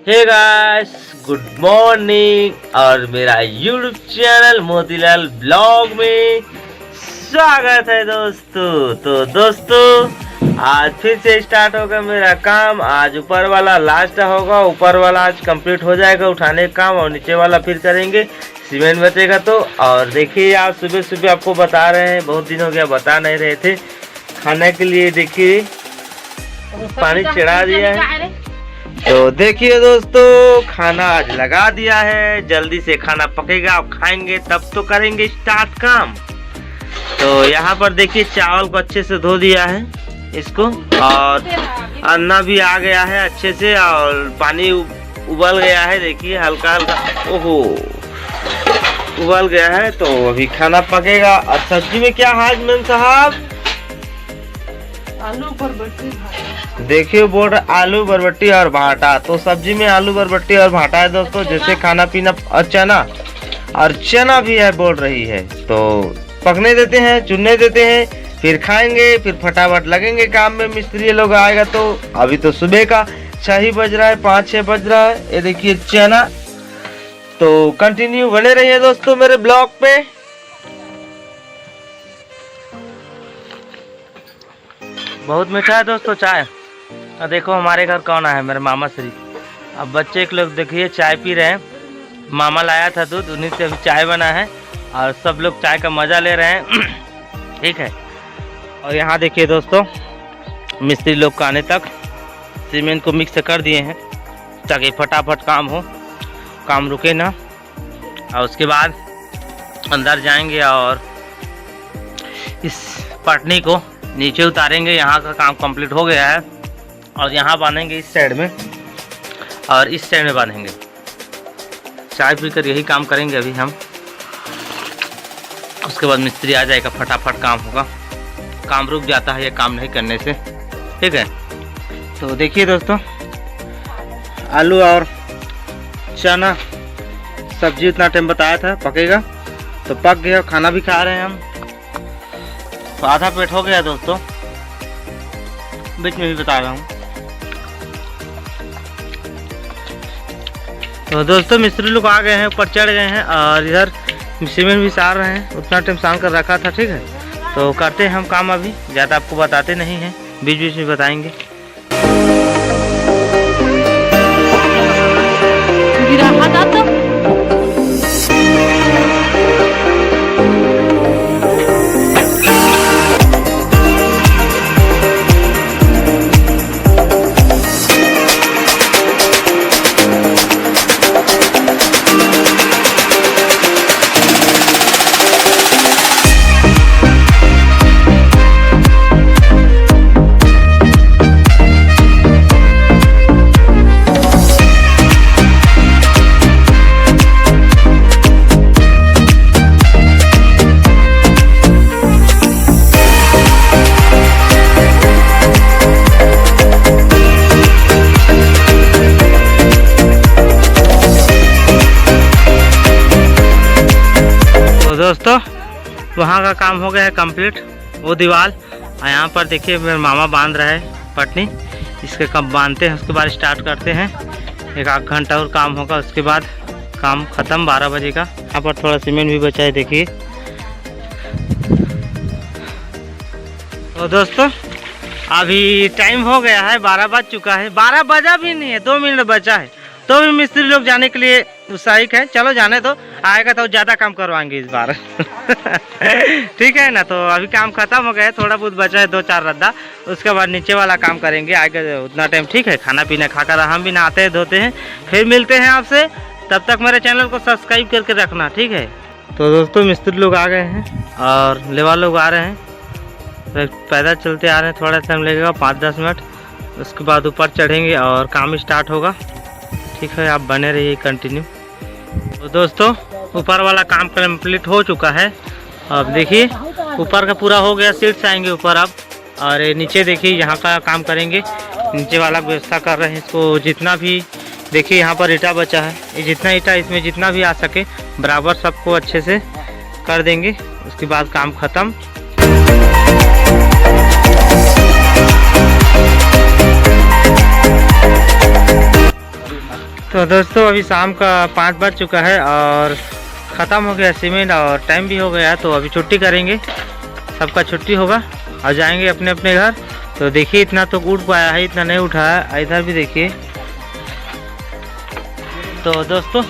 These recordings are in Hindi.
हे गाइस, गुड मॉर्निंग और मेरा यूट्यूब चैनल मोतीलाल ब्लॉग में स्वागत है दोस्तों। तो दोस्तों आज फिर से स्टार्ट होगा मेरा काम। आज ऊपर वाला लास्ट होगा, ऊपर वाला आज कंप्लीट हो जाएगा उठाने का काम, और नीचे वाला फिर करेंगे, सीमेंट बचेगा तो। और देखिए आज सुबह सुबह आपको बता रहे हैं, बहुत दिन हो गया बता नहीं रहे थे। खाने के लिए देखिए पानी चढ़ा दिया है, तो देखिए दोस्तों खाना आज लगा दिया है। जल्दी से खाना पकेगा, आप खाएंगे तब तो करेंगे स्टार्ट काम। तो यहाँ पर देखिए चावल को अच्छे से धो दिया है इसको, और अन्ना भी आ गया है अच्छे से, और पानी उबल गया है। देखिए हल्का हल्का, ओहो उबल गया है। तो अभी खाना पकेगा। और सब्जी में क्या है हाजमन साहब? आलू बरबट्टी। देखिए बोल रहे आलू बरबट्टी और भाटा। तो सब्जी में आलू बरबट्टी और भाटा है दोस्तों, जैसे खाना पीना और चना, और चना भी है बोल रही है। तो पकने देते हैं, चुनने देते हैं, फिर खाएंगे, फिर फटाफट लगेंगे काम में। मिस्त्री लोग आएगा तो अभी तो सुबह का 6 ही बज रहा है, 5-6 बज रहा है। ये देखिए चना। तो कंटिन्यू बने रहिए दोस्तों मेरे ब्लॉग पे। बहुत मीठा है दोस्तों चाय। और देखो हमारे घर कौन आया है, मेरे मामा श्री। अब बच्चे के लोग देखिए चाय पी रहे हैं। मामा लाया था दूध, उन्हीं से अभी चाय बना है, और सब लोग चाय का मज़ा ले रहे हैं। ठीक है। और यहाँ देखिए दोस्तों मिस्त्री लोग का आने तक सीमेंट को मिक्स कर दिए हैं, ताकि फटाफट काम हो, काम रुके ना। और उसके बाद अंदर जाएंगे और इस पटनी को नीचे उतारेंगे। यहाँ का काम कंप्लीट हो गया है, और यहाँ बांधेंगे इस साइड में, और इस साइड में बांधेंगे। चाय पीकर यही काम करेंगे अभी हम। उसके बाद मिस्त्री आ जाएगा, फटाफट काम होगा। काम रुक जाता है ये काम नहीं करने से, ठीक है। तो देखिए दोस्तों आलू और चना सब्जी उतना टाइम बताया था पकेगा, तो पक गया। खाना भी खा रहे हैं हम, तो आधा पेट हो गया दोस्तों, बीच में भी बता रहा हूँ। तो दोस्तों मिस्त्री लोग आ गए हैं, ऊपर चढ़ गए हैं, और इधर सीमेंट भी सार रहे हैं। उतना टाइम सान कर रखा था, ठीक है। तो करते हैं हम काम अभी, ज़्यादा आपको बताते नहीं हैं, बीच बीच में बताएंगे। दोस्तों वहाँ का काम हो गया है कंप्लीट, वो दीवार। और यहाँ पर देखिए मेरे मामा बांध रहा है पटनी। इसके कब बांधते हैं उसके बाद स्टार्ट करते हैं। 1-8 घंटा और काम होगा, उसके बाद काम ख़त्म 12 बजे का। यहाँ पर थोड़ा सीमेंट भी बचा है देखिए। तो दोस्तों अभी टाइम हो गया है, 12 बज चुका है। 12 बजा भी नहीं है, 2 मिनट बचा है। तो भी मिस्त्री लोग जाने के लिए उत्साहित है। चलो जाने दो, आएगा तो ज़्यादा काम करवाएंगे इस बार। ठीक है ना। तो अभी काम खत्म हो गया है, थोड़ा बहुत बचा है 2-4 रद्दा। उसके बाद नीचे वाला काम करेंगे, आएगा उतना टाइम, ठीक है। खाना पीना खाकर हम भी नहाते हैं, धोते हैं, फिर मिलते हैं आपसे। तब तक मेरे चैनल को सब्सक्राइब करके रखना, ठीक है। तो दोस्तों मिस्त्री लोग आ गए हैं, और लेबर लोग आ रहे हैं। तो पैदल चलते आ रहे हैं, थोड़ा टाइम लगेगा 5-10 मिनट। उसके बाद ऊपर चढ़ेंगे और काम स्टार्ट होगा, ठीक है। आप बने रहिए कंटिन्यू। तो दोस्तों ऊपर वाला काम कंप्लीट हो चुका है। अब देखिए ऊपर का पूरा हो गया, सीट्स आएंगे ऊपर अब। और नीचे देखिए यहाँ का काम करेंगे, नीचे वाला व्यवस्था कर रहे हैं। इसको जितना भी देखिए यहाँ पर ईटा बचा है, ये जितना ईटा इसमें जितना भी आ सके बराबर सबको अच्छे से कर देंगे। उसके बाद काम ख़त्म। तो दोस्तों अभी शाम का 5 बज चुका है और ख़त्म हो गया सीमेंट और टाइम भी हो गया है, तो अभी छुट्टी करेंगे, सबका छुट्टी होगा और जाएंगे अपने अपने घर। तो देखिए इतना तो उठ पाया है, इतना नहीं उठा है, इधर भी देखिए। तो दोस्तों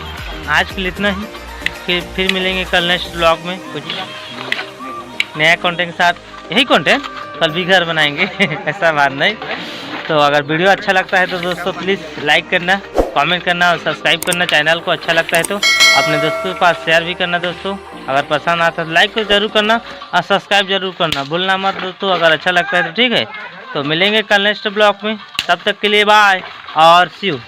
आज के लिए इतना ही, फिर मिलेंगे कल नेक्स्ट ब्लॉग में कुछ नया कंटेंट के साथ। यही कंटेंट कल भी घर बनाएंगे ऐसा बात नहीं। तो अगर वीडियो अच्छा लगता है तो दोस्तों प्लीज़ लाइक करना, कमेंट करना और सब्सक्राइब करना। चैनल को अच्छा लगता है तो अपने दोस्तों के पास शेयर भी करना दोस्तों। अगर पसंद आता है तो लाइक को ज़रूर करना और सब्सक्राइब जरूर करना भूलना मत दोस्तों, अगर अच्छा लगता है तो। ठीक है, तो मिलेंगे कल नेक्स्ट ब्लॉग में, तब तक के लिए बाय और सी यू।